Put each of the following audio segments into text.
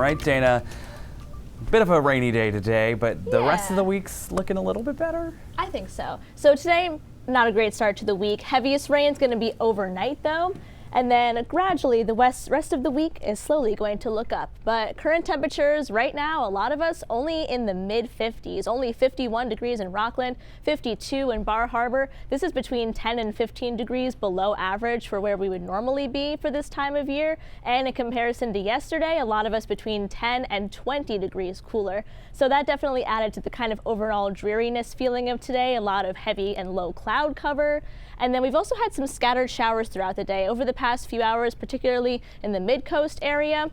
right, Dana? Bit of a rainy day today, but the rest of the week's looking a little bit better. I think so. So today, not a great start to the week. Heaviest rain is going to be overnight, though. And then gradually, the rest of the week is slowly going to look up. But current temperatures right now, a lot of us only in the mid-50s, only 51 degrees in Rockland, 52 in Bar Harbor. This is between 10 and 15 degrees below average for where we would normally be for this time of year. And in comparison to yesterday, a lot of us between 10 and 20 degrees cooler. So that definitely added to the kind of overall dreariness feeling of today, a lot of heavy and low cloud cover. And then we've also had some scattered showers throughout the day over the past few hours, particularly in the mid-coast area.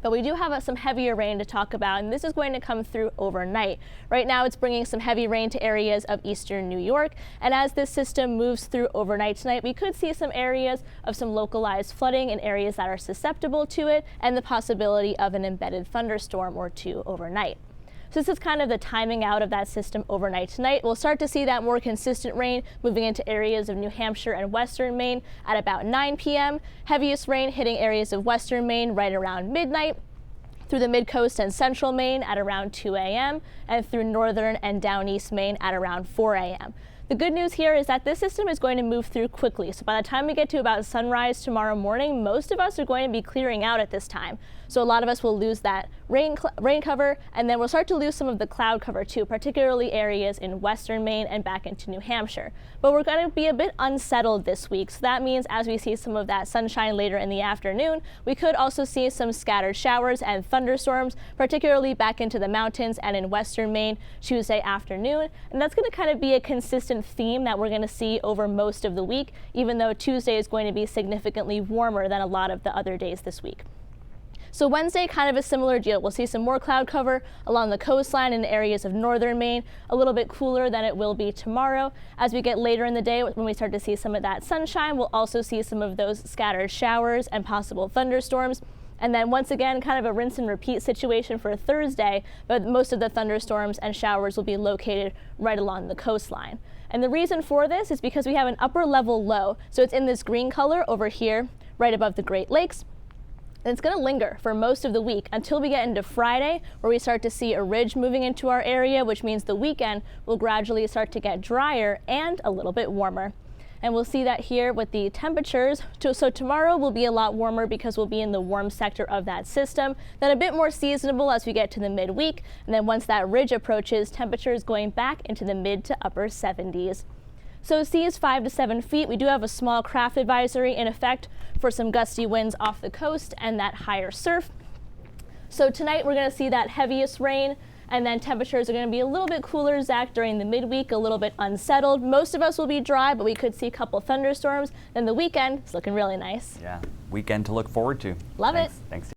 But we do have some heavier rain to talk about, and this is going to come through overnight. Right now, it's bringing some heavy rain to areas of eastern New York. And as this system moves through overnight tonight, we could see some areas of some localized flooding in areas that are susceptible to it, and the possibility of an embedded thunderstorm or two overnight. So this is kind of the timing out of that system overnight tonight. We'll start to see that more consistent rain moving into areas of New Hampshire and western Maine at about 9 p.m. Heaviest rain hitting areas of western Maine right around midnight, through the mid-coast and central Maine at around 2 a.m., and through northern and down east Maine at around 4 a.m. The good news here is that this system is going to move through quickly. So by the time we get to about sunrise tomorrow morning, most of us are going to be clearing out at this time. So a lot of us will lose that rain cover, and then we'll start to lose some of the cloud cover too, particularly areas in western Maine and back into New Hampshire. But we're going to be a bit unsettled this week. So that means as we see some of that sunshine later in the afternoon, we could also see some scattered showers and thunderstorms, particularly back into the mountains and in western Maine Tuesday afternoon. And that's going to kind of be a consistent theme that we're going to see over most of the week, even though Tuesday is going to be significantly warmer than a lot of the other days this week. So Wednesday, kind of a similar deal. We'll see some more cloud cover along the coastline in areas of northern Maine, a little bit cooler than it will be tomorrow. As we get later in the day, when we start to see some of that sunshine, we'll also see some of those scattered showers and possible thunderstorms. And then once again, kind of a rinse and repeat situation for Thursday, but most of the thunderstorms and showers will be located right along the coastline. And the reason for this is because we have an upper level low. So it's in this green color over here, right above the Great Lakes. And it's going to linger for most of the week until we get into Friday, where we start to see a ridge moving into our area, which means the weekend will gradually start to get drier and a little bit warmer. And we'll see that here with the temperatures. So tomorrow will be a lot warmer because we'll be in the warm sector of that system. Then a bit more seasonable as we get to the midweek. And then once that ridge approaches, temperatures going back into the mid to upper 70s. So seas 5 to 7 feet. We do have a small craft advisory in effect for some gusty winds off the coast and that higher surf. So tonight we're going to see that heaviest rain, and then temperatures are going to be a little bit cooler, Zach, during the midweek, a little bit unsettled. Most of us will be dry, but we could see a couple thunderstorms. Then the weekend is looking really nice. Yeah, weekend to look forward to. Love it. Thanks.